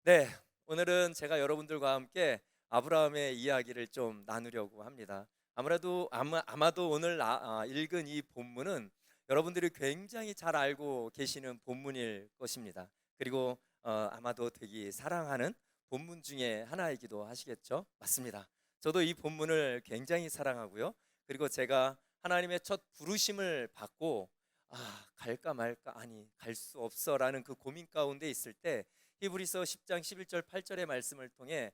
네, 오늘은 제가 여러분들과 함께 아브라함의 이야기를 좀 나누려고 합니다. 아마도 오늘 읽은 이 본문은 여러분들이 굉장히 잘 알고 계시는 본문일 것입니다. 그리고 아마도 되게 사랑하는 본문 중에 하나이기도 하시겠죠? 맞습니다. 저도 이 본문을 굉장히 사랑하고요. 그리고 제가 하나님의 첫 부르심을 받고 갈까 말까, 아니 갈 수 없어라는 그 고민 가운데 있을 때 히브리서 10장 11절 8절의 말씀을 통해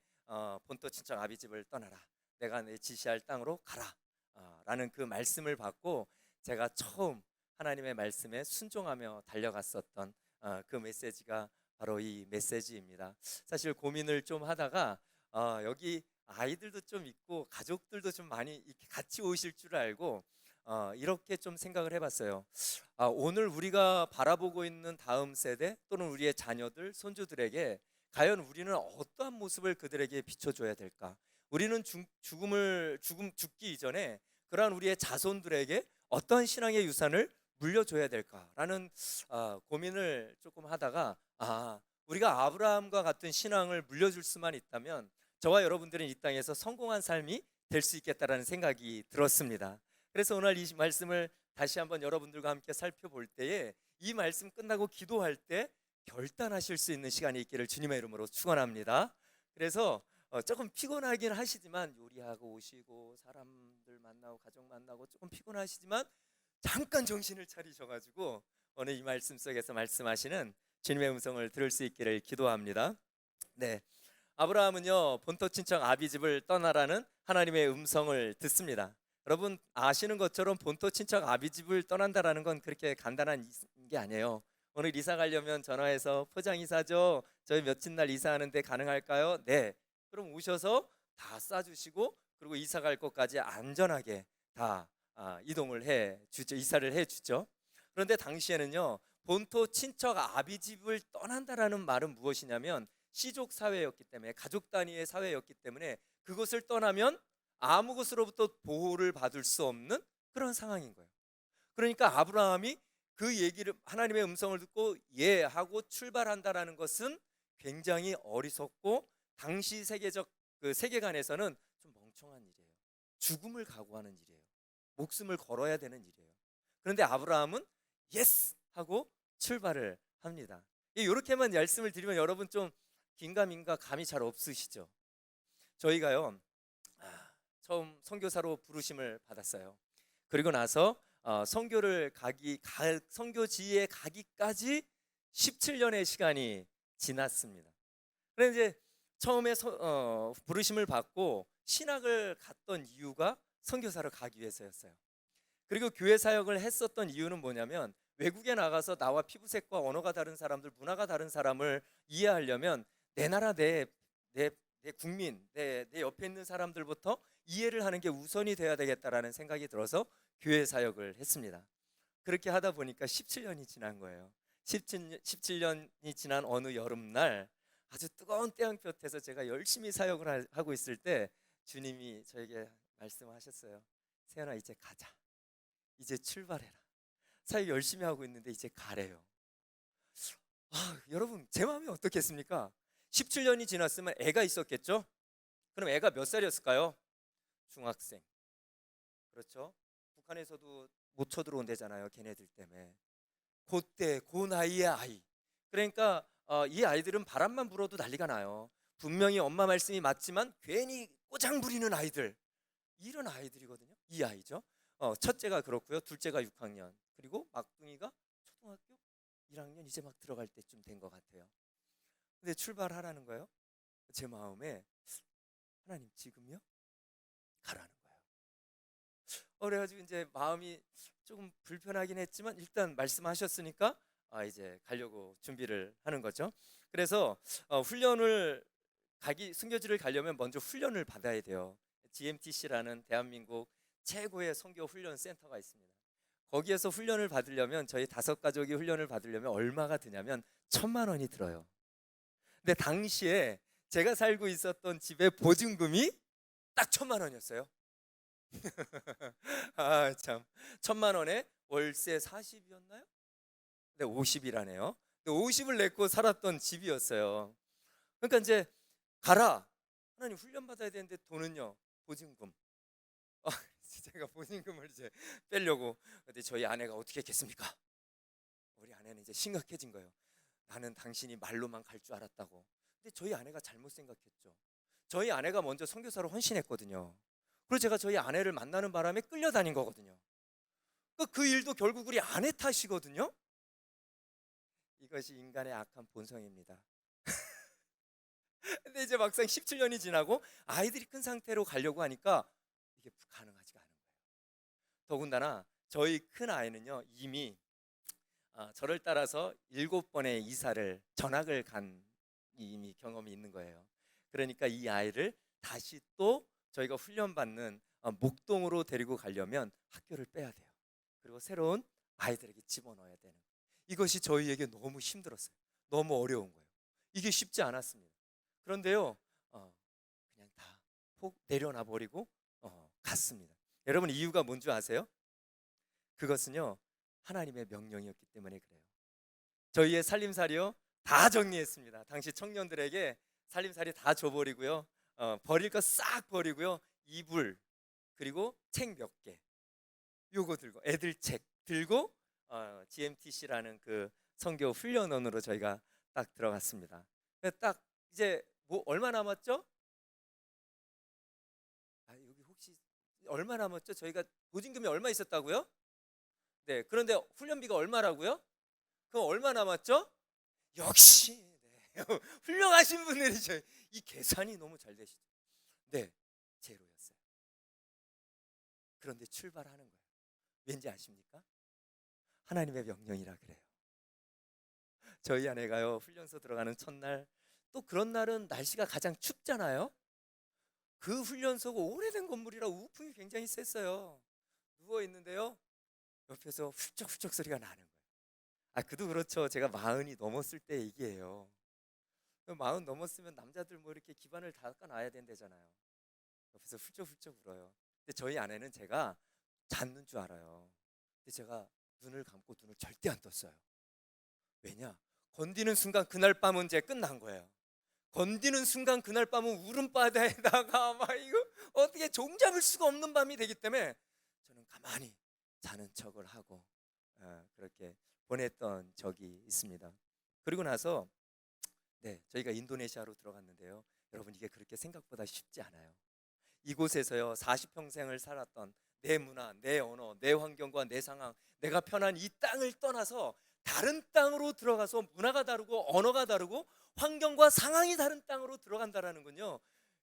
본토 친척 아비집을 떠나라, 내가 내 지시할 땅으로 가라 라는 그 말씀을 받고 제가 처음 하나님의 말씀에 순종하며 달려갔었던 그 메시지가 바로 이 메시지입니다. 사실 고민을 좀 하다가 여기 아이들도 좀 있고 가족들도 좀 많이 이렇게 같이 오실 줄 알고 이렇게 좀 생각을 해봤어요. 오늘 우리가 바라보고 있는 다음 세대 또는 우리의 자녀들, 손주들에게 과연 우리는 어떠한 모습을 그들에게 비춰줘야 될까? 우리는 죽기 이전에 그러한 우리의 자손들에게 어떠한 신앙의 유산을 물려줘야 될까라는 고민을 조금 하다가 우리가 아브라함과 같은 신앙을 물려줄 수만 있다면 저와 여러분들은 이 땅에서 성공한 삶이 될 수 있겠다라는 생각이 들었습니다. 그래서 오늘 이 말씀을 다시 한번 여러분들과 함께 살펴볼 때에 이 말씀 끝나고 기도할 때 결단하실 수 있는 시간이 있기를 주님의 이름으로 축원합니다. 그래서 조금 피곤하긴 하시지만 요리하고 오시고 사람들 만나고 가족 만나고 조금 피곤하시지만 잠깐 정신을 차리셔가지고 오늘 이 말씀 속에서 말씀하시는 주님의 음성을 들을 수 있기를 기도합니다. 네, 아브라함은요 본토 친척 아비집을 떠나라는 하나님의 음성을 듣습니다. 여러분 아시는 것처럼 본토 친척 아비집을 떠난다라는 건 그렇게 간단한 게 아니에요. 오늘 이사 가려면 전화해서 포장 이사죠, 저희 며칠 날 이사하는데 가능할까요? 네, 그럼 오셔서 다 싸주시고 그리고 이사 갈 곳까지 안전하게 다 이동을 해 주죠, 이사를 해 주죠. 그런데 당시에는요 본토 친척 아비집을 떠난다라는 말은 무엇이냐면 시족 사회였기 때문에, 가족 단위의 사회였기 때문에 그것을 떠나면 아무 것으로부터 보호를 받을 수 없는 그런 상황인 거예요. 그러니까 아브라함이 그 얘기를, 하나님의 음성을 듣고 예 하고 출발한다라는 것은 굉장히 어리석고 당시 그 세계관에서는 좀 멍청한 일이에요. 죽음을 각오하는 일이에요. 목숨을 걸어야 되는 일이에요. 그런데 아브라함은 예스 하고 출발을 합니다. 이렇게만 말씀을 드리면 여러분 좀 긴가민가 감이 잘 없으시죠? 저희가요 처음 선교사로 부르심을 받았어요. 그리고 나서 선교지에 가기까지 17년의 시간이 지났습니다. 그래서 이제 처음에 부르심을 받고 신학을 갔던 이유가 선교사로 가기 위해서였어요. 그리고 교회 사역을 했었던 이유는 뭐냐면 외국에 나가서 나와 피부색과 언어가 다른 사람들, 문화가 다른 사람을 이해하려면 내 나라, 내 국민, 내 옆에 있는 사람들부터 이해를 하는 게 우선이 돼야 되겠다라는 생각이 들어서 교회 사역을 했습니다. 그렇게 하다 보니까 17년이 지난 거예요. 17년이 지난 어느 여름날 아주 뜨거운 태양볕에서 제가 열심히 사역을 하고 있을 때 주님이 저에게 말씀하셨어요. 세연아, 이제 가자. 이제 출발해라. 사역 열심히 하고 있는데 이제 가래요. 여러분 제 마음이 어떻겠습니까? 17년이 지났으면 애가 있었겠죠? 그럼 애가 몇 살이었을까요? 중학생. 그렇죠? 북한에서도 못 쳐들어온대잖아요, 걔네들 때문에. 그때 그 나이의 아이. 그러니까 이 아이들은 바람만 불어도 난리가 나요. 분명히 엄마 말씀이 맞지만 괜히 꼬장 부리는 아이들, 이런 아이들이거든요. 이 아이죠. 첫째가 그렇고요. 둘째가 6학년, 그리고 막둥이가 초등학교 1학년 이제 막 들어갈 때쯤 된 것 같아요. 근데 출발하라는 거예요. 제 마음에 하나님 지금요? 가라는 거예요. 그래가지고 이제 마음이 조금 불편하긴 했지만 일단 말씀하셨으니까 이제 가려고 준비를 하는 거죠. 그래서 순교지를 가려면 먼저 훈련을 받아야 돼요. GMTC라는 대한민국 최고의 선교 훈련 센터가 있습니다. 거기에서 훈련을 받으려면 저희 5가족이 훈련을 받으려면 얼마가 드냐면 1,000만 원이 들어요. 근데 당시에 제가 살고 있었던 집의 보증금이 딱 1,000만 원이었어요. 참, 1,000만 원에 월세 40이었나요? 네, 50이라네요. 50을 내고 살았던 집이었어요. 그러니까 이제 가라. 하나님 훈련 받아야 되는데 돈은요? 보증금. 아, 제가 보증금을 이제 빼려고. 근데 저희 아내가 어떻게 했겠습니까? 우리 아내는 이제 심각해진 거예요. 나는 당신이 말로만 갈 줄 알았다고. 근데 저희 아내가 잘못 생각했죠. 저희 아내가 먼저 선교사로 헌신했거든요. 그리고 제가 저희 아내를 만나는 바람에 끌려다닌 거거든요. 그 일도 결국 우리 아내 탓이거든요. 이것이 인간의 악한 본성입니다. 근데 이제 막상 17년이 지나고 아이들이 큰 상태로 가려고 하니까 이게 가능하지가 않은 거예요. 더군다나 저희 큰 아이는요, 이미 저를 따라서 7번의 이사를 전학을 간 이미 경험이 있는 거예요. 그러니까 이 아이를 다시 또 저희가 훈련받는 목동으로 데리고 가려면 학교를 빼야 돼요. 그리고 새로운 아이들에게 집어넣어야 되는, 이것이 저희에게 너무 힘들었어요. 너무 어려운 거예요. 이게 쉽지 않았습니다. 그런데요, 그냥 다 폭 내려놔 버리고 갔습니다. 여러분, 이유가 뭔지 아세요? 그것은요, 하나님의 명령이었기 때문에 그래요. 저희의 살림살이요 다 정리했습니다. 당시 청년들에게 살림살이 다 줘버리고요, 버릴 거 싹 버리고요, 이불 그리고 책 몇 개, 요거 들고, 애들 책 들고 GMTC라는 그 선교 훈련원으로 저희가 딱 들어갔습니다. 딱 이제 뭐 얼마 남았죠? 여기 혹시 얼마 남았죠? 저희가 보증금이 얼마 있었다고요? 네, 그런데 훈련비가 얼마라고요? 그럼 얼마 남았죠? 역시 네. 훌륭하신 분들이죠. 이 계산이 너무 잘 되시죠. 네, 제로였어요. 그런데 출발하는 거예요. 왠지 아십니까? 하나님의 명령이라 그래요. 저희 아내가요, 훈련소 들어가는 첫날, 또 그런 날은 날씨가 가장 춥잖아요. 그 훈련소가 오래된 건물이라 우풍이 굉장히 셌어요. 누워 있는데요, 옆에서 훌쩍훌쩍 소리가 나는 거예요. 그도 그렇죠. 제가 40이 넘었을 때 얘기예요. 40 넘었으면 남자들 뭐 이렇게 기반을 닦아놔야 된대잖아요. 옆에서 훌쩍훌쩍 울어요. 근데 저희 아내는 제가 잤는 줄 알아요. 근데 제가 눈을 감고 눈을 절대 안 떴어요. 왜냐? 건디는 순간 그날 밤은 이제 끝난 거예요. 건디는 순간 그날 밤은 울음바다에다가 막 이거 어떻게 종잡을 수가 없는 밤이 되기 때문에 저는 가만히 자는 척을 하고 그렇게 보냈던 적이 있습니다. 그리고 나서 네, 저희가 인도네시아로 들어갔는데요, 여러분, 이게 그렇게 생각보다 쉽지 않아요. 이곳에서요 40평생을 살았던 내 문화, 내 언어, 내 환경과 내 상황, 내가 편한 이 땅을 떠나서 다른 땅으로 들어가서 문화가 다르고 언어가 다르고 환경과 상황이 다른 땅으로 들어간다라는 건요,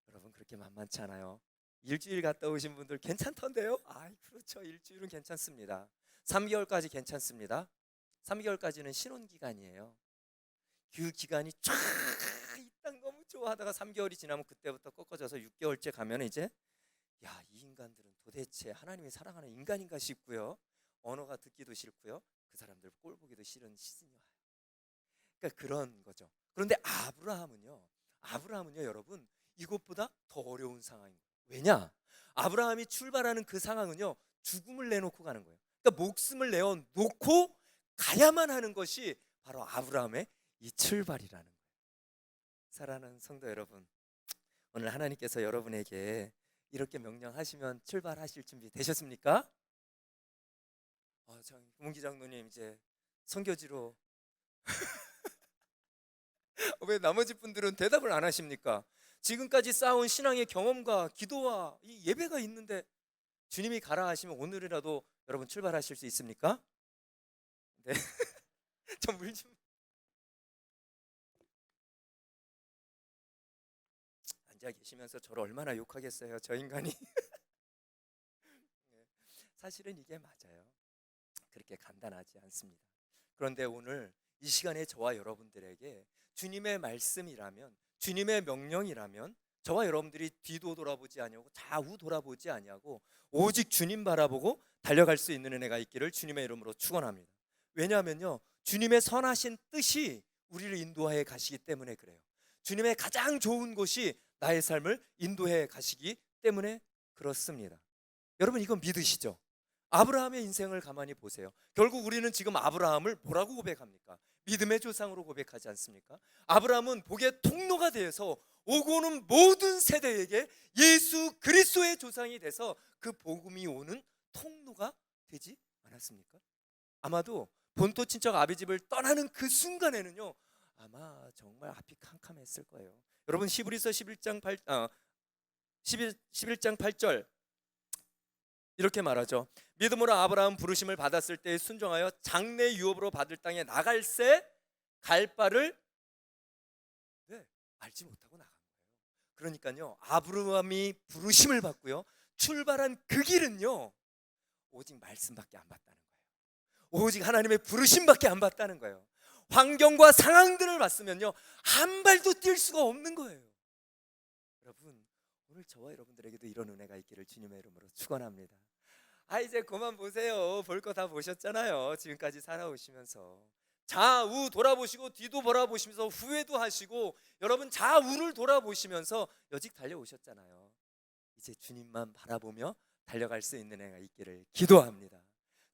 여러분, 그렇게 만만치 않아요. 일주일 갔다 오신 분들 괜찮던데요? 그렇죠. 일주일은 괜찮습니다. 3개월까지 괜찮습니다. 3개월까지는 신혼기간이에요. 그 기간이 쫙 이 땅 너무 좋아하다가 3개월이 지나면 그때부터 꺾어져서 6개월째 가면 이제 이 인간들은 도대체 하나님이 사랑하는 인간인가 싶고요, 언어가 듣기도 싫고요, 그 사람들 꼴 보기도 싫은 시즌이 와요. 그러니까 그런 거죠. 그런데 아브라함은요 여러분, 이것보다 더 어려운 상황인 거예요. 왜냐? 아브라함이 출발하는 그 상황은요, 죽음을 내놓고 가는 거예요. 그러니까 목숨을 내어놓고 가야만 하는 것이 바로 아브라함의 이 출발이라는 거예요. 사랑하는 성도 여러분, 오늘 하나님께서 여러분에게 이렇게 명령하시면 출발하실 준비 되셨습니까? 문기 장로님 이제 선교지로 왜 나머지 분들은 대답을 안 하십니까? 지금까지 쌓아온 신앙의 경험과 기도와 이 예배가 있는데 주님이 가라 하시면 오늘이라도 여러분 출발하실 수 있습니까? 네. 저 물 좀. 앉아 계시면서 저를 얼마나 욕하겠어요, 저 인간이. 네. 사실은 이게 맞아요. 그렇게 간단하지 않습니다. 그런데 오늘 이 시간에 저와 여러분들에게 주님의 말씀이라면, 주님의 명령이라면 저와 여러분들이 뒤도 돌아보지 아니하고 좌우 돌아보지 아니하고 오직 주님 바라보고 달려갈 수 있는 은혜가 있기를 주님의 이름으로 축원합니다. 왜냐하면요, 주님의 선하신 뜻이 우리를 인도하여 가시기 때문에 그래요. 주님의 가장 좋은 곳이 나의 삶을 인도해 가시기 때문에 그렇습니다. 여러분, 이건 믿으시죠? 아브라함의 인생을 가만히 보세요. 결국 우리는 지금 아브라함을 뭐라고 고백합니까? 믿음의 조상으로 고백하지 않습니까? 아브라함은 복의 통로가 되어서 오고 오는 모든 세대에게 예수 그리스도의 조상이 돼서 그 복음이 오는 통로가 되지 않았습니까? 아마도 본토 친척 아비 집을 떠나는 그 순간에는요, 아마 정말 앞이 캄캄했을 거예요. 여러분, 히브리서 11장 8절 이렇게 말하죠. 믿음으로 아브라함 부르심을 받았을 때 순종하여 장래 유업으로 받을 땅에 나갈새 갈 바를 알지 못하고 나간 거예요. 그러니까요, 아브라함이 부르심을 받고요, 출발한 그 길은요, 오직 말씀밖에 안 봤다는 거예요. 오직 하나님의 부르심밖에 안 봤다는 거예요. 환경과 상황들을 봤으면요, 한 발도 뛸 수가 없는 거예요. 여러분, 오늘 저와 여러분들에게도 이런 은혜가 있기를 주님의 이름으로 축원합니다. 이제 그만 보세요. 볼 거 다 보셨잖아요. 지금까지 살아오시면서 좌우 돌아보시고 뒤도 돌아보시면서 후회도 하시고, 여러분 좌우를 돌아보시면서 여직 달려오셨잖아요. 이제 주님만 바라보며 달려갈 수 있는 은혜가 있기를 기도합니다.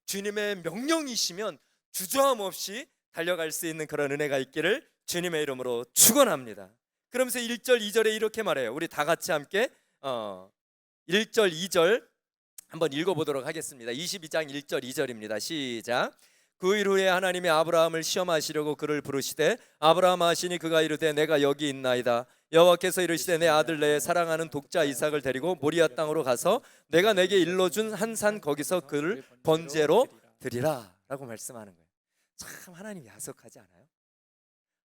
주님의 명령이시면 주저함 없이 달려갈 수 있는 그런 은혜가 있기를 주님의 이름으로 축원합니다. 그러면서 1절 2절에 이렇게 말해요. 우리 다 같이 함께 1절 2절 한번 읽어보도록 하겠습니다. 22장 1절 2절입니다. 시작. 그 일 후에 하나님이 아브라함을 시험하시려고 그를 부르시되 아브라함 하시니 그가 이르되 내가 여기 있나이다. 여호와께서 이르시되 내 아들 내 사랑하는 독자 이삭을 데리고 모리아 땅으로 가서 내가 내게 일러준 한 산 거기서 그를 번제로 드리라 라고 말씀하는 거예요. 참 하나님 야속하지 않아요?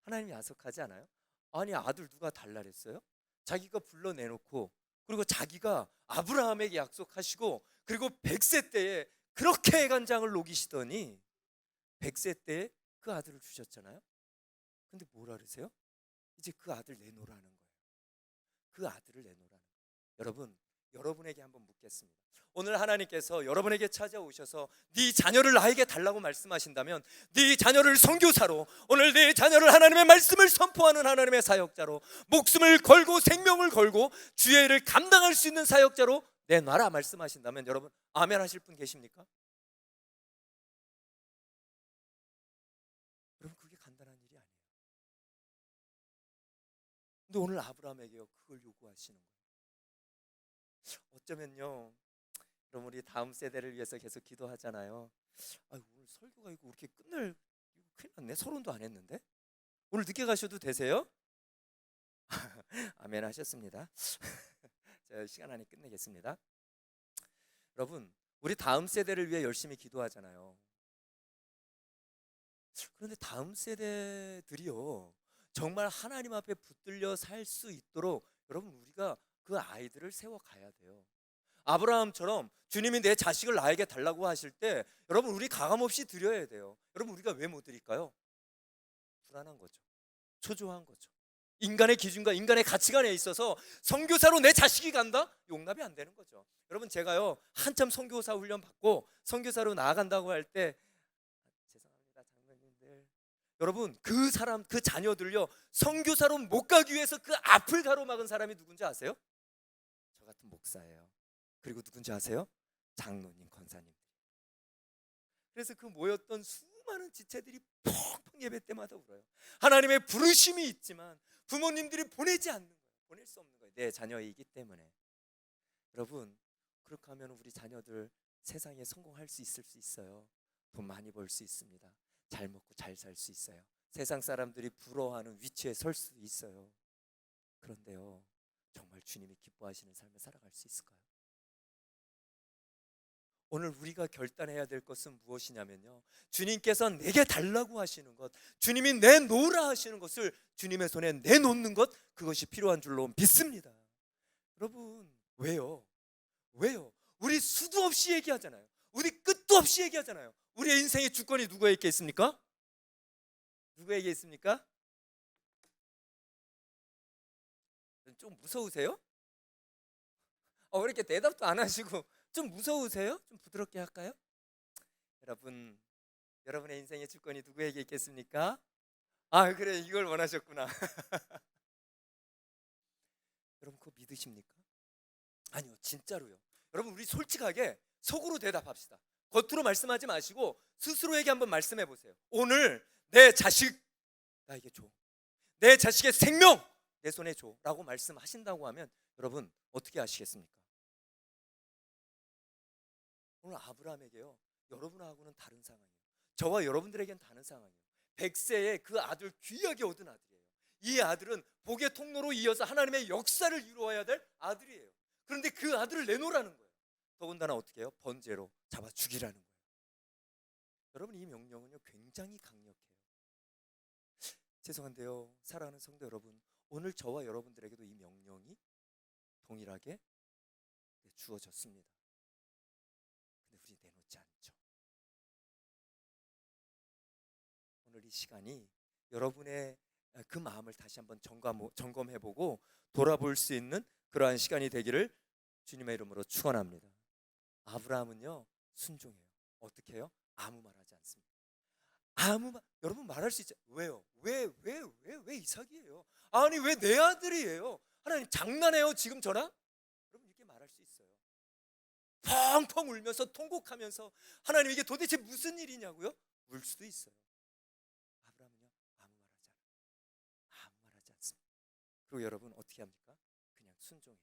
하나님 야속하지 않아요? 아니, 아들 누가 달라 그랬어요? 자기가 불러내놓고, 그리고 자기가 아브라함에게 약속하시고, 그리고 100세 때에 그렇게 애간장을 녹이시더니 100세 때에 그 아들을 주셨잖아요. 근데 뭐라 그러세요? 이제 그 아들 내놓으라는 거예요. 그 아들을 내놓으라는 거예요. 여러분, 여러분에게 한번 묻겠습니다. 오늘 하나님께서 여러분에게 찾아오셔서 네 자녀를 나에게 달라고 말씀하신다면, 네 자녀를 선교사로, 오늘 네 자녀를 하나님의 말씀을 선포하는 하나님의 사역자로, 목숨을 걸고 생명을 걸고 주의 일을 감당할 수 있는 사역자로 내놔라 말씀하신다면, 여러분 아멘 하실 분 계십니까? 여러분, 그게 간단한 일이 아니에요. 근데 오늘 아브라함에게요, 그걸 요구하시는 거예요. 어쩌면요, 그럼 우리 다음 세대를 위해서 계속 기도하잖아요. 오늘 설교가 이거 이렇게 끝날, 이거 큰일 났네. 서론도 안 했는데. 오늘 늦게 가셔도 되세요? 아멘 하셨습니다. 제가 시간 안에 끝내겠습니다. 여러분, 우리 다음 세대를 위해 열심히 기도하잖아요. 그런데 다음 세대들이요, 정말 하나님 앞에 붙들려 살 수 있도록 여러분, 우리가 그 아이들을 세워가야 돼요. 아브라함처럼 주님이 내 자식을 나에게 달라고 하실 때, 여러분 우리 가감없이 드려야 돼요. 여러분, 우리가 왜 못 드릴까요? 불안한 거죠. 초조한 거죠. 인간의 기준과 인간의 가치관에 있어서 선교사로 내 자식이 간다? 용납이 안 되는 거죠. 여러분, 제가요 한참 선교사 훈련 받고 선교사로 나아간다고 할 때, 죄송합니다 장로님들, 여러분 그 사람, 그 자녀들요 선교사로 못 가기 위해서 그 앞을 가로막은 사람이 누군지 아세요? 저 같은 목사예요. 그리고 누군지 아세요? 장로님, 권사님. 그래서 그 모였던 수많은 지체들이 펑펑 예배 때마다 울어요. 하나님의 부르심이 있지만 부모님들이 보내지 않는 거예요. 보낼 수 없는 거예요. 내 자녀이기 때문에. 여러분, 그렇게 하면 우리 자녀들 세상에 성공할 수 있어요. 돈 많이 벌 수 있습니다. 잘 먹고 잘 살 수 있어요. 세상 사람들이 부러워하는 위치에 설 수 있어요. 그런데요, 정말 주님이 기뻐하시는 삶을 살아갈 수 있을까요? 오늘 우리가 결단해야 될 것은 무엇이냐면요, 주님께서 내게 달라고 하시는 것, 주님이 내놓으라 하시는 것을 주님의 손에 내놓는 것, 그것이 필요한 줄로 믿습니다. 여러분, 왜요? 우리 수도 없이 얘기하잖아요. 우리 끝도 없이 얘기하잖아요. 우리의 인생의 주권이 누구에게 있습니까? 누구에게 있습니까? 좀 무서우세요? 왜 이렇게 대답도 안 하시고 좀 무서우세요? 좀 부드럽게 할까요? 여러분, 여러분의 인생의 주권이 누구에게 있겠습니까? 그래, 이걸 원하셨구나. 여러분, 그거 믿으십니까? 아니요, 진짜로요. 여러분, 우리 솔직하게 속으로 대답합시다. 겉으로 말씀하지 마시고 스스로에게 한번 말씀해 보세요. 오늘 내 자식 나에게 줘. 내 자식의 생명 내 손에 줘 라고 말씀하신다고 하면 여러분 어떻게 하시겠습니까? 오늘 아브라함에게요, 여러분하고는 다른 상황이에요. 저와 여러분들에겐 다른 상황이에요. 100세에 그 아들 귀하게 얻은 아들이에요. 이 아들은 복의 통로로 이어서 하나님의 역사를 이루어야 될 아들이에요. 그런데 그 아들을 내놓으라는 거예요. 더군다나 어떻게 해요? 번제로 잡아 죽이라는 거예요. 여러분, 이 명령은요 굉장히 강력해요. 죄송한데요, 사랑하는 성도 여러분, 오늘 저와 여러분들에게도 이 명령이 동일하게 주어졌습니다. 근데 우리 내놓지 않죠. 오늘 이 시간이 여러분의 그 마음을 다시 한번 점검해보고 돌아볼 수 있는 그러한 시간이 되기를 주님의 이름으로 축원합니다. 아브라함은요 순종해요. 어떻게 해요? 아무 말하지 않습니다. 여러분 말할 수 있죠. 왜요? 왜 이삭이에요? 아니 왜 내 아들이에요? 하나님 장난해요 지금 저랑? 여러분 이렇게 말할 수 있어요. 펑펑 울면서 통곡하면서 하나님 이게 도대체 무슨 일이냐고요? 울 수도 있어요. 아브라함은요 아무 말하지 않습니다. 그리고 여러분 어떻게 합니까? 그냥 순종해요.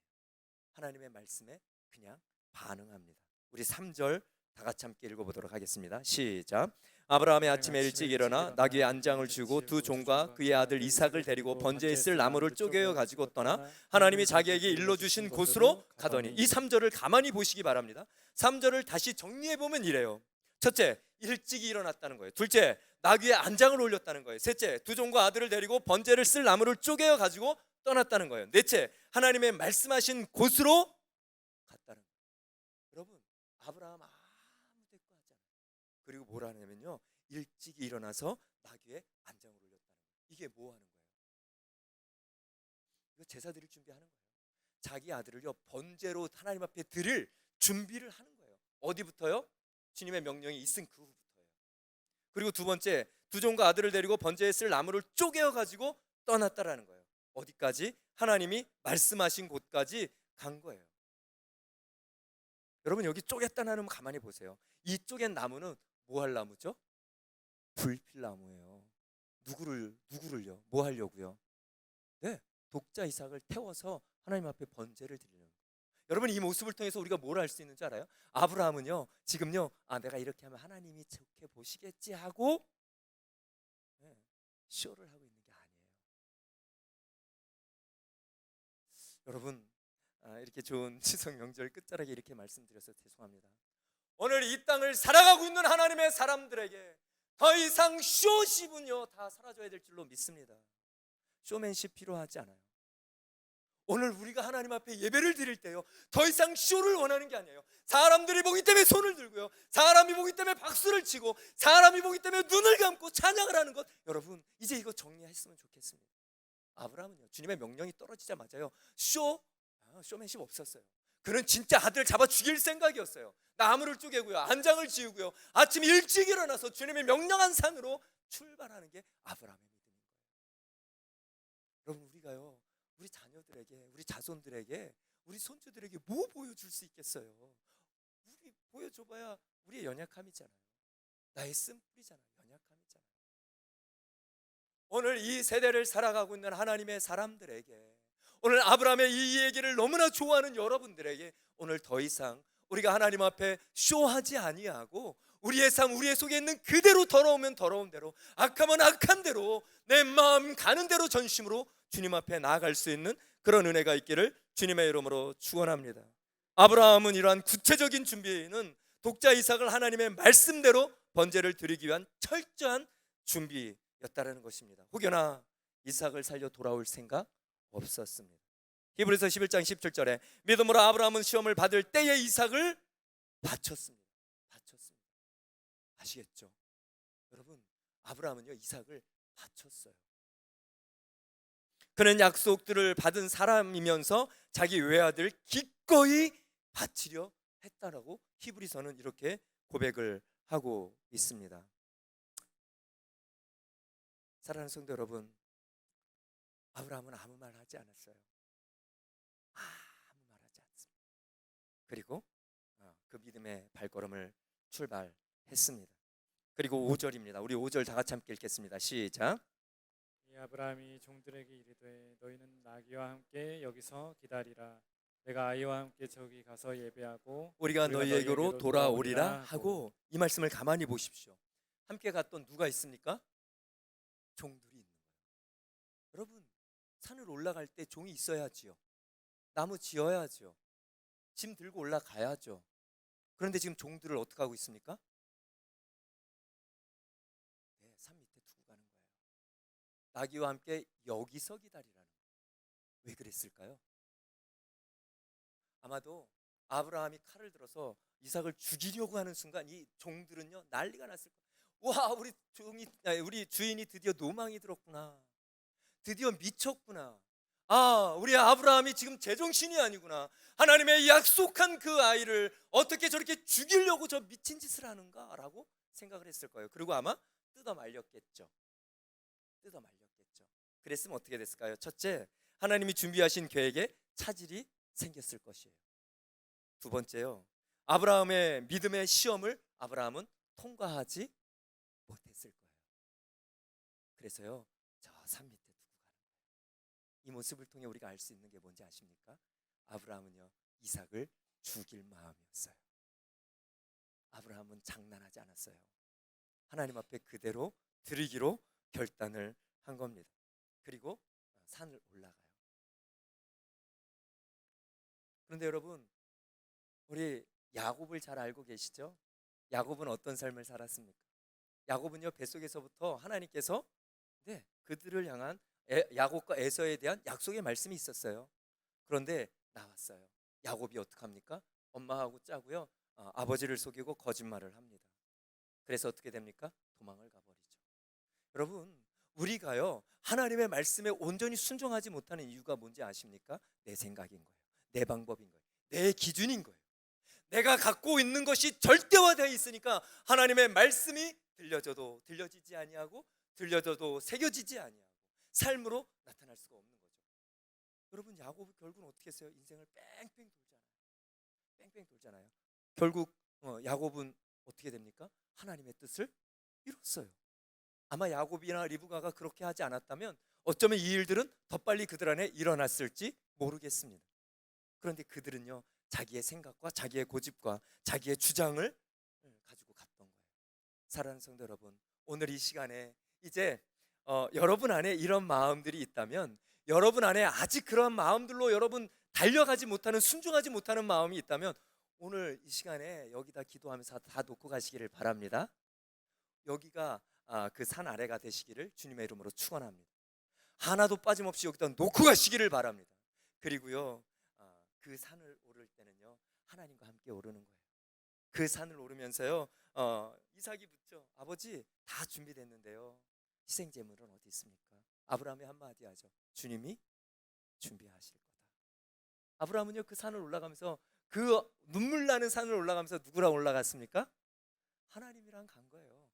하나님의 말씀에 그냥 반응합니다. 우리 3절 다 같이 함께 읽어보도록 하겠습니다. 시작. 아브라함이 아침에 일찍 일어나 나귀의 안장을 주고 두 종과 그의 아들 이삭을 데리고 번제에 쓸 나무를 쪼개어 가지고 떠나 하나님이 자기에게 일러주신 곳으로 가더니, 이 3절을 가만히 보시기 바랍니다. 3절을 다시 정리해보면 이래요. 첫째, 일찍 일어났다는 거예요. 둘째, 나귀의 안장을 올렸다는 거예요. 셋째, 두 종과 아들을 데리고 번제를 쓸 나무를 쪼개어 가지고 떠났다는 거예요. 넷째, 하나님의 말씀하신 곳으로 갔다는 거예요. 여러분, 아브라함 아무 데도 하지 않아요. 그리고 뭘 하냐면요, 일찍 일어나서 나귀에 안장을 올렸다는 거예요. 이게 뭐 하는 거예요? 이거 제사 드릴 준비하는 거예요. 자기 아들을요 번제로 하나님 앞에 드릴 준비를 하는 거예요. 어디부터요? 주님의 명령이 있은 그 후부터예요. 그리고 두 번째, 두 종과 아들을 데리고 번제에 쓸 나무를 쪼개어 가지고 떠났다라는 거예요. 어디까지? 하나님이 말씀하신 곳까지 간 거예요. 여러분 여기 쪼갰다는 거 가만히 보세요. 이 쪼갠 나무는 뭐 할 나무죠? 불필나무예요. 누구를요? 뭐 하려고요? 네, 독자 이삭을 태워서 하나님 앞에 번제를 드리는 거예요. 여러분 이 모습을 통해서 우리가 뭘 알 수 있는지 알아요? 아브라함은요 지금요 내가 이렇게 하면 하나님이 좋게 보시겠지 하고 쇼를 하고 있는 게 아니에요. 여러분 이렇게 좋은 추석 명절 끝자락에 이렇게 말씀드려서 죄송합니다. 오늘 이 땅을 살아가고 있는 하나님의 사람들에게 더 이상 쇼십은요 다 사라져야 될 줄로 믿습니다. 쇼맨십 필요하지 않아요. 오늘 우리가 하나님 앞에 예배를 드릴 때요 더 이상 쇼를 원하는 게 아니에요. 사람들이 보기 때문에 손을 들고요, 사람이 보기 때문에 박수를 치고, 사람이 보기 때문에 눈을 감고 찬양을 하는 것, 여러분 이제 이거 정리했으면 좋겠습니다. 아브라함은요 주님의 명령이 떨어지자마자요 쇼맨십 없었어요. 그는 진짜 아들 잡아 죽일 생각이었어요. 나무를 쪼개고요, 안장을 지우고요, 아침 일찍 일어나서 주님의 명령한 산으로 출발하는 게 아브라함의 믿음인 거예요. 여러분 우리가요 우리 자녀들에게, 우리 자손들에게, 우리 손주들에게 뭐 보여줄 수 있겠어요? 우리 보여줘봐야 우리의 연약함이잖아요. 나의 쓴뿌리잖아요. 연약함이잖아요. 오늘 이 세대를 살아가고 있는 하나님의 사람들에게, 오늘 아브라함의 이 얘기를 너무나 좋아하는 여러분들에게 오늘 더 이상 우리가 하나님 앞에 쇼하지 아니하고 우리의 삶, 우리의 속에 있는 그대로, 더러우면 더러운 대로, 악하면 악한 대로, 내 마음 가는 대로 전심으로 주님 앞에 나아갈 수 있는 그런 은혜가 있기를 주님의 이름으로 축원합니다. 아브라함은 이러한 구체적인 준비는 독자 이삭을 하나님의 말씀대로 번제를 드리기 위한 철저한 준비였다라는 것입니다. 혹여나 이삭을 살려 돌아올 생각 없었습니다. 히브리서 11장 17절에 믿음으로 아브라함은 시험을 받을 때에 이삭을 바쳤습니다. 아시겠죠? 여러분 아브라함은요 이삭을 바쳤어요. 그는 약속들을 받은 사람이면서 자기 외아들 기꺼이 바치려 했다라고 히브리서는 이렇게 고백을 하고 있습니다. 사랑하는 성도 여러분, 아브라함은 아무 말 하지 않았어요. 아무 말 하지 않습니다. 그리고 그 믿음의 발걸음을 출발했습니다. 그리고 5절입니다. 우리 5절 다 같이 함께 읽겠습니다. 시작. 이 아브라함이 종들에게 이르되 너희는 나귀와 함께 여기서 기다리라. 내가 아이와 함께 저기 가서 예배하고 우리가 너희에게로 돌아오리라 하고, 이 말씀을 가만히 보십시오. 함께 갔던 누가 있습니까? 종들이 있는 거예요. 여러분, 산을 올라갈 때 종이 있어야지요. 나무 지어야죠. 짐 들고 올라가야죠. 그런데 지금 종들을 어떻게 하고 있습니까? 네, 산 밑에 두고 가는 거예요. 나귀와 함께 여기서 기다리라는 거예요. 왜 그랬을까요? 아마도 아브라함이 칼을 들어서 이삭을 죽이려고 하는 순간 이 종들은요 난리가 났을 거예요. 와, 우리 주인이 드디어 노망이 들었구나. 드디어 미쳤구나. 아, 우리 아브라함이 지금 제정신이 아니구나. 하나님의 약속한 그 아이를 어떻게 저렇게 죽이려고 저 미친 짓을 하는가라고 생각을 했을 거예요. 그리고 아마 뜯어 말렸겠죠. 그랬으면 어떻게 됐을까요? 첫째, 하나님이 준비하신 계획에 차질이 생겼을 것이에요. 두 번째요, 아브라함의 믿음의 시험을 아브라함은 통과하지 못했을 거예요. 그래서요, 저 산 밑에 두고 가는 거예요. 이 모습을 통해 우리가 알 수 있는 게 뭔지 아십니까? 아브라함은요 이삭을 죽일 마음이었어요. 아브라함은 장난하지 않았어요. 하나님 앞에 그대로 드리기로 결단을 한 겁니다. 그리고 산을 올라가요. 그런데 여러분, 우리 야곱을 잘 알고 계시죠? 야곱은 어떤 삶을 살았습니까? 야곱은요 뱃속에서부터 하나님께서 그들을 향한 야곱과 에서에 대한 약속의 말씀이 있었어요. 그런데 나왔어요. 야곱이 어떻게 합니까? 엄마하고 짜고요 아버지를 속이고 거짓말을 합니다. 그래서 어떻게 됩니까? 도망을 가버리죠. 여러분, 우리가요 하나님의 말씀에 온전히 순종하지 못하는 이유가 뭔지 아십니까? 내 생각인 거예요. 내 방법인 거예요. 내 기준인 거예요. 내가 갖고 있는 것이 절대화되어 있으니까 하나님의 말씀이 들려져도 들려지지 아니하고 들려져도 새겨지지 아니하고 삶으로 나타날 수가 없는 거죠. 여러분, 야곱이 결국은 어떻게 했어요? 인생을 뺑뺑 돌잖아요. 결국 야곱은 어떻게 됩니까? 하나님의 뜻을 이뤘어요. 아마 야곱이나 리브가가 그렇게 하지 않았다면 어쩌면 이 일들은 더 빨리 그들 안에 일어났을지 모르겠습니다. 그런데 그들은요 자기의 생각과 자기의 고집과 자기의 주장을 가지고 갔던 거예요. 사랑하는 성도 여러분, 오늘 이 시간에 이제 여러분 안에 이런 마음들이 있다면, 여러분 안에 아직 그런 마음들로 여러분 달려가지 못하는, 순종하지 못하는 마음이 있다면 오늘 이 시간에 여기다 기도하면서 다 놓고 가시기를 바랍니다. 여기가 그 산 아래가 되시기를 주님의 이름으로 축원합니다. 하나도 빠짐없이 여기다 놓고 가시기를 바랍니다. 그리고요 그 산을 오를 때는요 하나님과 함께 오르는 거예요. 그 산을 오르면서요 이삭이 묻죠. 아버지, 다 준비됐는데요 희생 제물은 어디 있습니까? 아브라함이 한마디 하죠. 주님이 준비하실 거다. 아브라함은요 그 산을 올라가면서, 그 눈물 나는 산을 올라가면서 누구랑 올라갔습니까? 하나님이랑 간 거예요.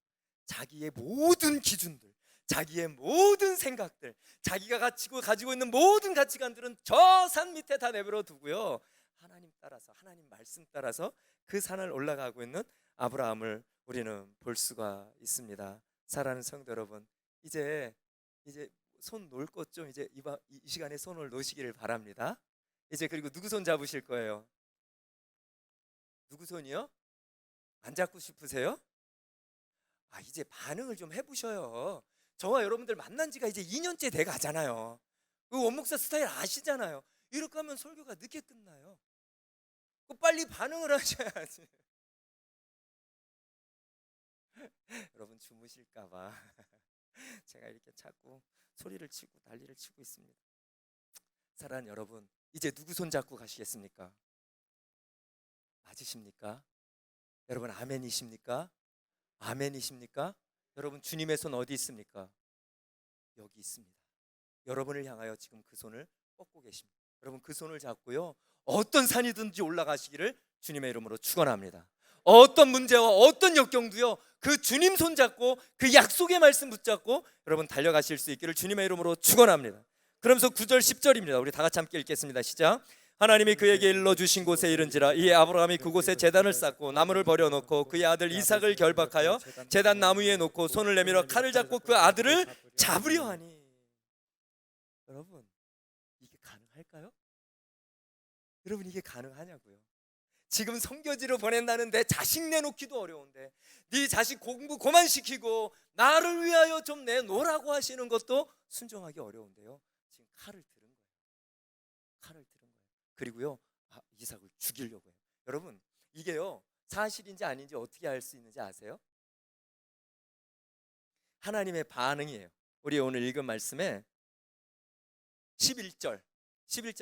자기의 모든 기준들, 자기의 모든 생각들, 자기가 가지고 있는 모든 가치관들은 저 산 밑에 다 내버려 두고요 하나님 따라서, 하나님 말씀 따라서 그 산을 올라가고 있는 아브라함을 우리는 볼 수가 있습니다. 사랑하는 성도 여러분, 이제 손 놓을 것 좀 이제 이 시간에 손을 놓으시기를 바랍니다. 이제 그리고 누구 손 잡으실 거예요? 누구 손이요? 안 잡고 싶으세요? 이제 반응을 좀 해보셔요. 저와 여러분들 만난 지가 이제 2년째 돼 가잖아요. 그 원목사 스타일 아시잖아요. 이렇게 하면 설교가 늦게 끝나요. 빨리 반응을 하셔야지. 여러분 주무실까봐 제가 이렇게 자꾸 소리를 치고 난리를 치고 있습니다. 사랑하는 여러분, 이제 누구 손 잡고 가시겠습니까? 맞으십니까? 여러분 아멘이십니까? 아멘이십니까? 여러분 주님의 손 어디 있습니까? 여기 있습니다. 여러분을 향하여 지금 그 손을 뻗고 계십니다. 여러분 그 손을 잡고요 어떤 산이든지 올라가시기를 주님의 이름으로 축원합니다. 어떤 문제와 어떤 역경도요 그 주님 손 잡고 그 약속의 말씀 붙잡고 여러분 달려가실 수 있기를 주님의 이름으로 축원합니다. 그러면서 9절 10절입니다. 우리 다 같이 함께 읽겠습니다. 시작. 하나님이 그에게 일러 주신 곳에 이른지라. 이에 아브라함이 그곳에 제단을 쌓고 나무를 버려놓고 그의 아들 이삭을 결박하여 제단 나무 위에 놓고 손을 내밀어 칼을 잡고 그 아들을 잡으려 하니. 여러분, 이게 가능할까요? 여러분, 이게 가능하냐고요? 지금 선교지로 보낸다는 내 자식 내놓기도 어려운데, 네 자식 공부 그만시키고 나를 위하여 좀 내놓으라고 하시는 것도 순종하기 어려운데요, 지금 칼을 들은 거예요. 칼을 들은 거예요. 그리고요, 이삭을 죽이려고 해요. 여러분, 이게요 사실인지 아닌지 어떻게 알 수 있는지 아세요? 하나님의 반응이에요. 우리 오늘 읽은 말씀에 11절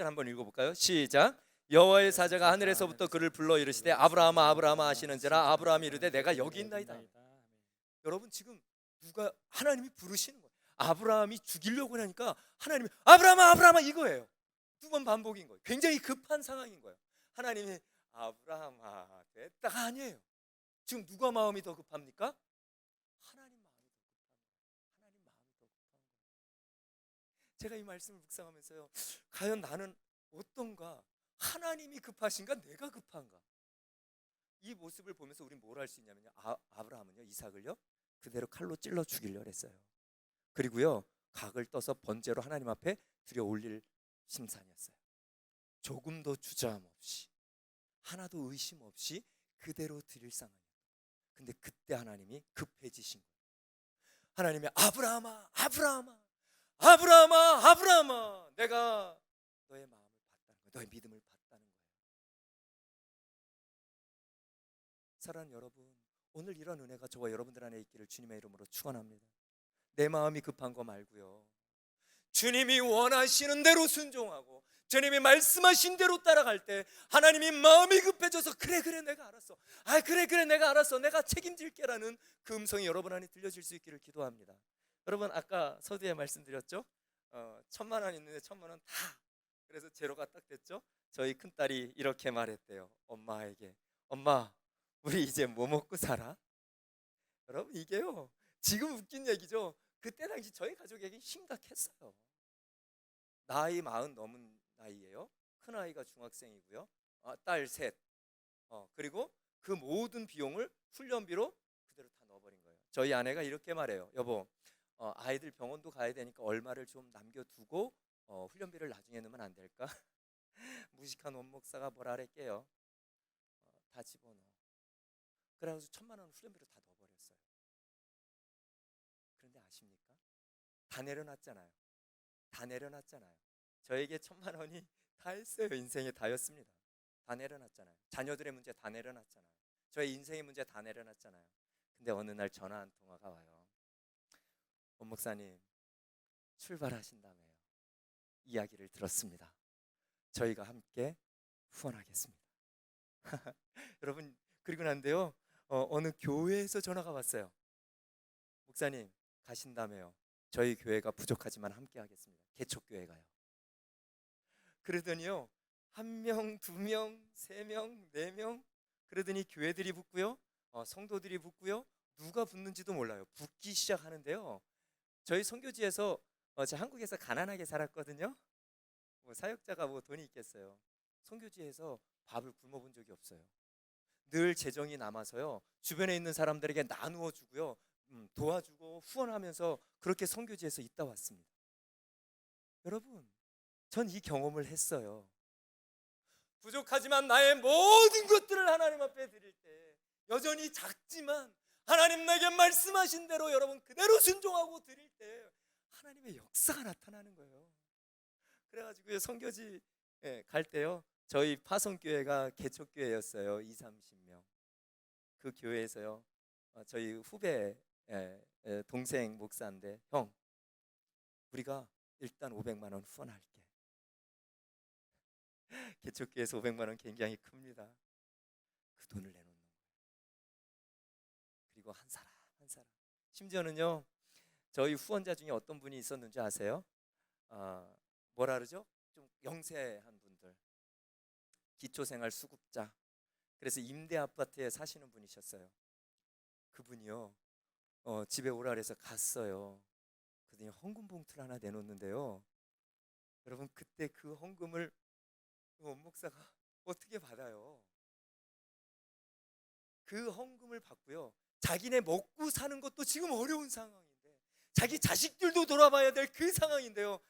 한번 읽어볼까요? 시작. 여호와의 사자가 하늘에서부터 그를 불러 이르시되 아브라함아 아브라함아 하시는지라. 아브라함이 이르되 내가 여기 있나이다. 여러분, 지금 누가 하나님이 부르시는 거예요. 아브라함이 죽이려고 하니까 하나님이 아브라함아 아브라함아 이거예요. 두 번 반복인 거예요. 굉장히 급한 상황인 거예요. 하나님이 아브라함아 됐다가 아니에요. 지금 누가 마음이 더 급합니까? 하나님 마음이 더 급합니다. 하나님 마음이 더 급한 거예요. 제가 이 말씀을 묵상하면서요, 과연 나는 어떤가? 하나님이 급하신가? 내가 급한가? 이 모습을 보면서 우리는 뭘 할 수 있냐면요, 아브라함은요 이삭을요 그대로 칼로 찔러 죽이려 했어요. 그리고요 각을 떠서 번제로 하나님 앞에 들여 올릴 심산이었어요. 조금도 주저함 없이, 하나도 의심 없이 그대로 드릴 상황이었어요. 근데 그때 하나님이 급해지신 거예요. 하나님이 아브라함아 아브라함아 아브라함아 아브라함아, 내가 너의 마음을 봤다는 거예요. 너의 믿음을 봤다는 거예요. 사랑하는 여러분, 오늘 이런 은혜가 저와 여러분들 안에 있기를 주님의 이름으로 축원합니다. 내 마음이 급한 거 말고요, 주님이 원하시는 대로 순종하고 주님이 말씀하신 대로 따라갈 때 하나님이 마음이 급해져서 그래 내가 알았어, 그래 내가 알았어, 내가 책임질게라는 그 음성이 여러분 안에 들려질 수 있기를 기도합니다. 여러분, 아까 서두에 말씀드렸죠? 1,000만 원 있는데 1,000만 원 다, 그래서 제로가 딱 됐죠? 저희 큰딸이 이렇게 말했대요, 엄마에게. 엄마, 우리 이제 뭐 먹고 살아? 여러분, 이게요 지금 웃긴 얘기죠. 그때 당시 저희 가족에게 심각했어요. 나이 40 넘은 나이예요. 큰아이가 중학생이고요, 딸 셋, 그리고 그 모든 비용을 훈련비로 그대로 다 넣어버린 거예요. 저희 아내가 이렇게 말해요. 여보, 아이들 병원도 가야 되니까 얼마를 좀 남겨두고 훈련비를 나중에 넣으면 안 될까? 무식한 원목사가 뭐라 그랬게요. 다 집어넣어. 그래가지고 1,000만 원 훈련비로 다 넣어버렸어요. 그런데 아십니까? 다 내려놨잖아요. 다 내려놨잖아요. 저에게 1,000만 원이 다 했어요. 인생의 다였습니다. 다 내려놨잖아요. 자녀들의 문제 다 내려놨잖아요. 저의 인생의 문제 다 내려놨잖아요. 근데 어느 날 전화 한 통화가 와요. 원 목사님, 출발하신다며요. 이야기를 들었습니다. 저희가 함께 후원하겠습니다. 여러분, 그리고 난데요, 어느 교회에서 전화가 왔어요. 목사님, 가신다며요. 저희 교회가 부족하지만 함께 하겠습니다. 개척교회가요. 그러더니요, 1명, 2명, 3명, 4명, 그러더니 교회들이 붙고요, 성도들이 붙고요, 누가 붙는지도 몰라요. 붙기 시작하는데요, 저희 선교지에서 제가 한국에서 가난하게 살았거든요. 뭐 사역자가 뭐 돈이 있겠어요. 선교지에서 밥을 굶어본 적이 없어요. 늘 재정이 남아서요, 주변에 있는 사람들에게 나누어 주고요, 도와주고 후원하면서 그렇게 선교지에서 있다 왔습니다. 여러분, 전 이 경험을 했어요. 부족하지만 나의 모든 것들을 하나님 앞에 드릴 때, 여전히 작지만 하나님 내게 말씀하신 대로 여러분 그대로 순종하고 드릴 때 하나님의 역사가 나타나는 거예요. 그래가지고 선교지 갈 때요, 저희 파송교회가 개척교회였어요. 20-30명. 그 교회에서요, 저희 후배 동생 목사인데, 형, 우리가 일단 500만 원 후원할게. 개척교회에서 500만 원 굉장히 큽니다. 그 돈을 내놓는 거예요. 그리고 한 사람 한 사람, 심지어는요, 저희 후원자 중에 어떤 분이 있었는지 아세요? 뭐라 그러죠? 좀 영세한 분들, 기초생활 수급자, 그래서 임대 아파트에 사시는 분이셨어요. 그분이요, 집에 오라 그래서 갔어요. 그랬더니 헌금 봉투를 하나 내놓는데요, 여러분 그때 그 헌금을 원 목사가 어떻게 받아요? 그 헌금을 받고요, 자기네 먹고 사는 것도 지금 어려운 상황인데, 자기 자식들도 돌아봐야 될 그 상황인데요,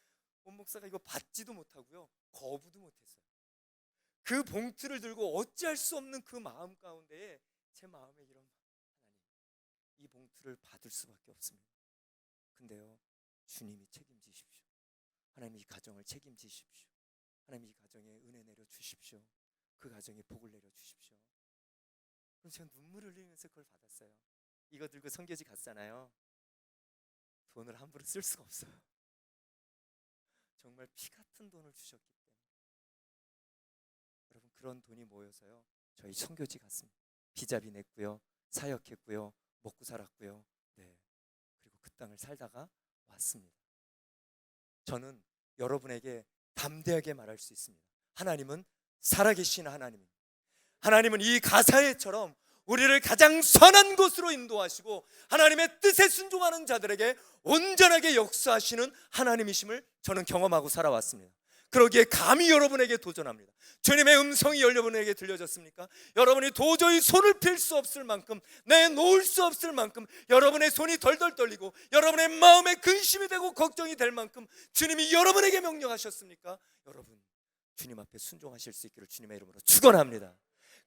원 목사가 이거 받지도 못하고요, 거부도 못했어요. 그 봉투를 들고 어찌할 수 없는 그 마음 가운데에 제 마음에 이런, 하나님, 이 봉투를 받을 수밖에 없습니다. 근데요, 주님이 책임지십시오. 하나님, 이 가정을 책임지십시오. 하나님, 이 가정에 은혜 내려 주십시오. 그 가정에 복을 내려 주십시오. 그럼 제가 눈물을 흘리면서 그걸 받았어요. 이거 들고 선교지 갔잖아요. 돈을 함부로 쓸 수가 없어요. 정말 피 같은 돈을 주셨기 때문에. 여러분, 그런 돈이 모여서요, 저희 선교지 갔습니다. 비자비 냈고요, 사역했고요, 먹고 살았고요. 네. 그리고 그 땅을 살다가 왔습니다. 저는 여러분에게 담대하게 말할 수 있습니다. 하나님은 살아계신 하나님입니다. 하나님은 이 가사에처럼 우리를 가장 선한 곳으로 인도하시고 하나님의 뜻에 순종하는 자들에게 온전하게 역사하시는 하나님이심을 저는 경험하고 살아왔습니다. 그러기에 감히 여러분에게 도전합니다. 주님의 음성이 여러분에게 들려졌습니까? 여러분이 도저히 손을 필 수 없을 만큼, 내놓을 수 없을 만큼 여러분의 손이 덜덜 떨리고 여러분의 마음에 근심이 되고 걱정이 될 만큼 주님이 여러분에게 명령하셨습니까? 여러분, 주님 앞에 순종하실 수 있기를 주님의 이름으로 축원합니다.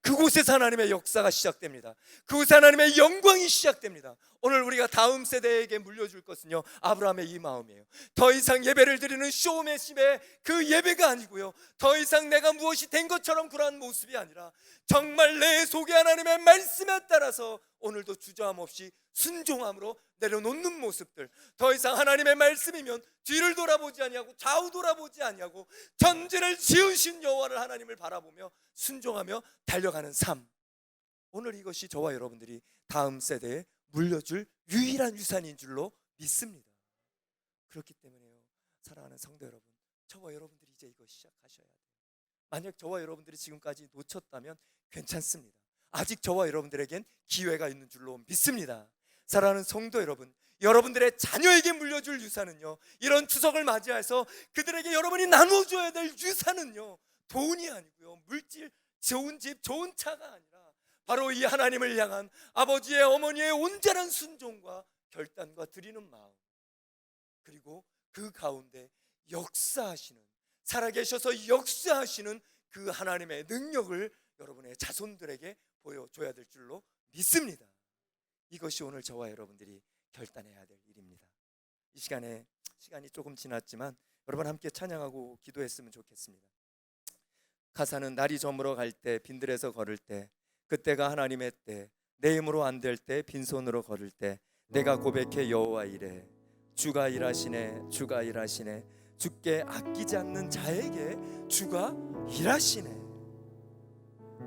그곳에서 하나님의 역사가 시작됩니다. 그곳에서 하나님의 영광이 시작됩니다. 오늘 우리가 다음 세대에게 물려줄 것은요, 아브라함의 이 마음이에요. 더 이상 예배를 드리는 쇼맨십의 그 예배가 아니고요, 더 이상 내가 무엇이 된 것처럼 그러한 모습이 아니라 정말 내 속에 하나님의 말씀에 따라서 오늘도 주저함 없이 순종함으로 내려놓는 모습들. 더 이상 하나님의 말씀이면 뒤를 돌아보지 아니하고 좌우 돌아보지 아니하고 전지를 지으신 여호와를, 하나님을 바라보며 순종하며 달려가는 삶. 오늘 이것이 저와 여러분들이 다음 세대에 물려줄 유일한 유산인 줄로 믿습니다. 그렇기 때문에요, 사랑하는 성도 여러분, 저와 여러분들이 이제 이거 시작하셔야 돼요. 만약 저와 여러분들이 지금까지 놓쳤다면 괜찮습니다. 아직 저와 여러분들에겐 기회가 있는 줄로 믿습니다. 사랑하는 성도 여러분, 여러분들의 자녀에게 물려줄 유산은요, 이런 추석을 맞이해서 그들에게 여러분이 나눠줘야 될 유산은요, 돈이 아니고요, 물질, 좋은 집, 좋은 차가 아니라 바로 이 하나님을 향한 아버지의, 어머니의 온전한 순종과 결단과 드리는 마음, 그리고 그 가운데 역사하시는, 살아계셔서 역사하시는 그 하나님의 능력을 여러분의 자손들에게 보여줘야 될 줄로 믿습니다. 이것이 오늘 저와 여러분들이 결단해야 될 일입니다. 이 시간에, 시간이 조금 지났지만 여러분 함께 찬양하고 기도했으면 좋겠습니다. 가사는 날이 저물어 갈 때, 빈들에서 걸을 때, 그때가 하나님의 때, 내 힘으로 안 될 때, 빈손으로 걸을 때 내가 고백해 여호와 이래, 주가 일하시네, 주가 일하시네, 주께 아끼지 않는 자에게 주가 일하시네.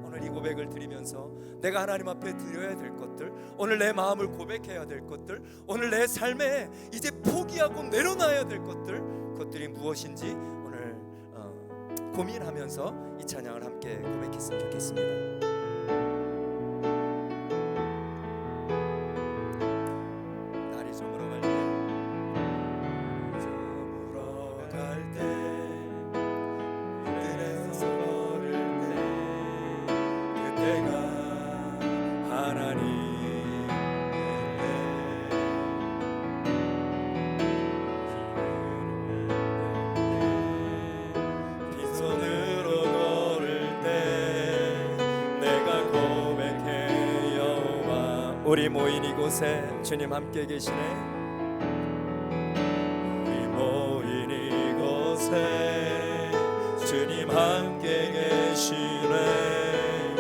오늘 이 고백을 드리면서 내가 하나님 앞에 드려야 될 것들, 오늘 내 마음을 고백해야 될 것들, 오늘 내 삶에 이제 포기하고 내려놔야 될 것들, 그것들이 무엇인지 오늘 고민하면서 이 찬양을 함께 고백했으면 좋겠습니다. 날이 저물어 갈 때, 저물어 갈 때, 빈들에서 걸을 때, 그때가 하나님의 때, 빈손으로 걸을 때 내가 고백해 여호와. 우리 모인 이곳에 주님 함께 계시네. 우리 모인 이곳에 주님 함께 계시네.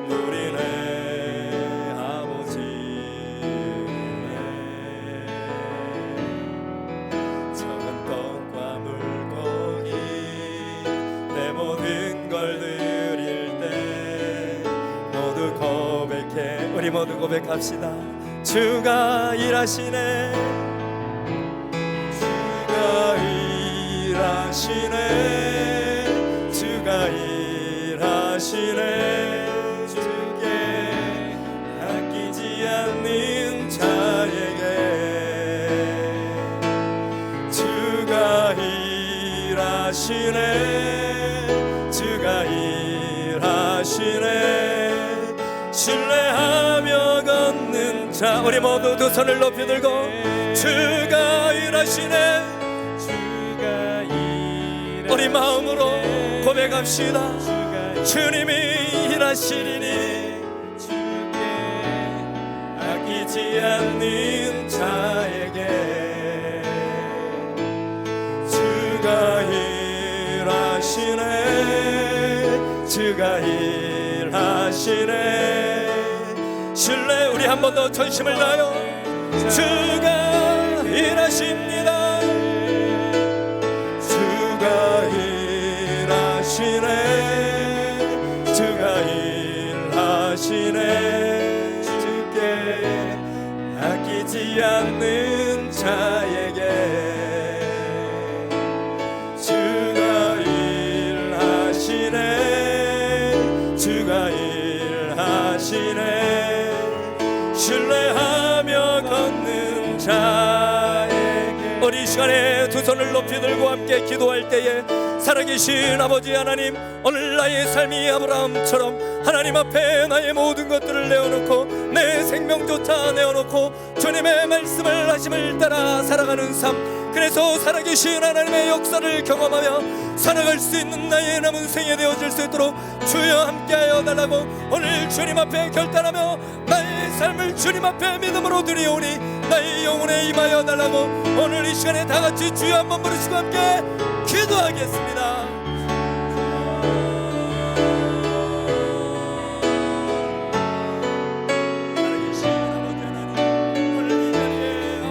누리네 아버지네. 적은 떡과 물고기 내 모든 걸 드릴 때 모두 고백해. 우리 모두 고백합시다. 주가 일하시네, 주가 일하시네, 주가 일하시네, 주께 아끼지 않는 자에게 주가 일하시네, 주가 자, 우리 모두 두 손을 높이 들고 주가 일하시네, 주가 일하시네. 우리 마음으로 고백합시다. 주가 주님이 일하시리니 주께 아끼지 않는 자에게 주가 일하시네, 주가 일하시네. 신뢰, 우리 한 번 더 전심을 다하여 주가 일하십니다. 주가 일하시네, 주가 일하시네. 주께 아끼지 않는 자에게 주가 일하시네, 주가 일하시네. 신뢰하며 걷는 자에게. 우리 이 시간에 두 손을 높이 들고 함께 기도할 때에 살아계신 아버지 하나님, 오늘 나의 삶이 아브라함처럼 하나님 앞에 나의 모든 것들을 내어놓고 내 생명조차 내어놓고 주님의 말씀을 하심을 따라 살아가는 삶, 그래서 살아계신 하나님의 역사를 경험하며 살아갈 수 있는 나의 남은 생에 되어질 수 있도록 주여 함께하여 달라고 오늘 주님 앞에 결단하며 나의 삶을 주님 앞에 믿음으로 드리오니 나의 영혼에 임하여 달라고 오늘 이 시간에 다같이 주여 한번 부르시고 함께 기도하겠습니다. 살아계신 아버지 하나님, 오늘 이 자리에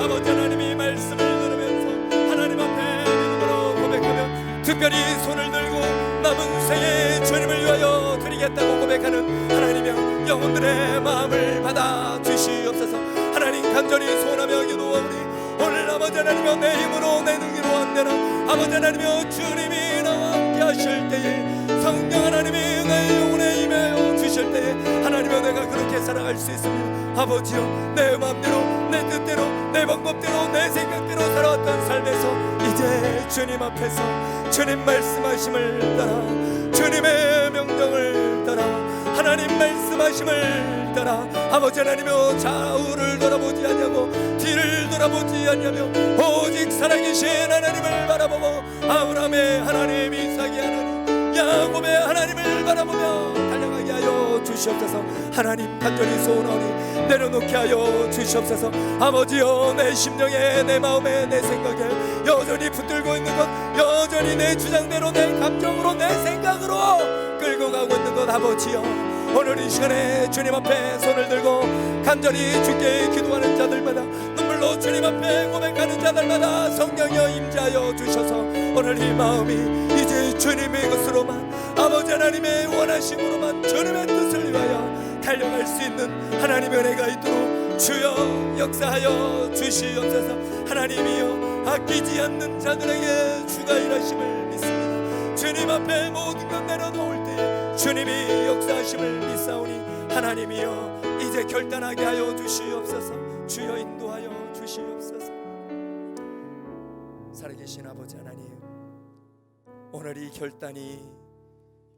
아버지 하나님이 말씀을 들으면서 하나님 앞에 믿음으로 고백하며 특별히 손을 들고 남은 생에 주님을 위하여 드리겠다고 고백하는 하나님의 영혼들의 마음을 받아 주시옵소서. 하나님 간절히 소원하며 기도하오니 오늘 아버지 하나님여 내 힘으로 내 능력으로 안 되나 아버지 하나님여 주님이 나와 함께 하실 때에 성령 하나님이 내 영혼에 임하여 주실 때에 하나님여 내가 그렇게 살아갈 수 있습니다. 아버지여 내 마음대로 내 뜻대로 내 방법대로 내 생각대로 살아왔던 삶에서 이제 주님 앞에서 주님 말씀하심을 따라 주님의 명령을 따라 하나님 말씀하심을 따라 아버지 하나님여 좌우를 돌아보지 아니하고 뒤를 돌아보지 아니하며 오직 살아계신 하나님을 바라보고 아브라함의 하나님, 이삭의 하나님, 야곱의 하나님을 바라보며 달려가게 하여 주시옵소서. 하나님 간절히 소원하오니 내려놓게 하여 주시옵소서. 아버지여 내 심령에 내 마음에 내 생각에 여전히 붙들고 있는 것, 여전히 내 주장대로 내 감정으로 내 생각으로 끌고 가고 있는 것 아버지여 오늘 이 시간에 주님 앞에 손을 들고 간절히 주께 기도하는 자들마다 눈물로 주님 앞에 고백하는 자들마다 성령여 임재하여 주셔서 오늘 이 마음이 이제 주님의 것으로만 아버지 하나님의 원하심으로만 주님의 뜻을 위하여 달려갈 수 있는 하나님의 은혜가 있도록 주여 역사하여 주시옵소서. 하나님이여 아끼지 않는 자들에게 주가 일하심을 믿습니다. 주님 앞에 모든 것 내려놓을 때 주님이 역사하심을 믿사오니 하나님이여 이제 결단하게 하여 주시옵소서. 주여 인도하여 주시옵소서. 살아계신 아버지 하나님, 오늘 이 결단이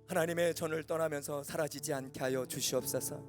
하나님의 전을 떠나면서 사라지지 않게 하여 주시옵소서.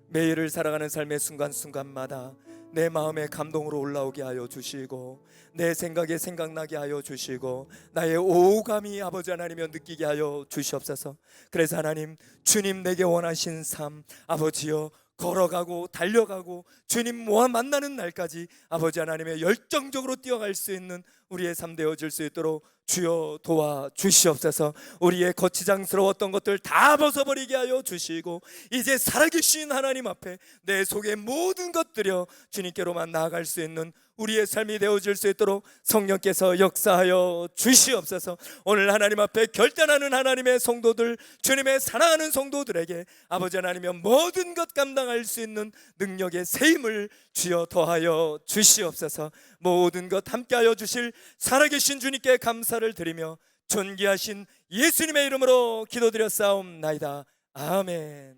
매일을 살아가는 삶의 순간순간마다 내 마음의 감동으로 올라오게 하여 주시고 내 생각에 생각나게 하여 주시고 나의 오감이 아버지 하나님여 느끼게 하여 주시옵소서. 그래서 하나님 주님 내게 원하신 삶 아버지여 걸어가고 달려가고 주님과 만나는 날까지 아버지 하나님의 열정적으로 뛰어갈 수 있는 우리의 삶 되어질 수 있도록 주여 도와주시옵소서. 우리의 거치장스러웠던 것들 다 벗어버리게 하여 주시고 이제 살아계신 하나님 앞에 내 속의 모든 것들여 주님께로만 나아갈 수 있는 우리의 삶이 되어질 수 있도록 성령께서 역사하여 주시옵소서. 오늘 하나님 앞에 결단하는 하나님의 성도들, 주님의 사랑하는 성도들에게 아버지 하나님의 모든 것 감당할 수 있는 능력의 세임을 주여 더하여 주시옵소서. 모든 것 함께하여 주실 살아계신 주님께 감사를 드리며 존귀하신 예수님의 이름으로 기도드렸사옵나이다. 아멘.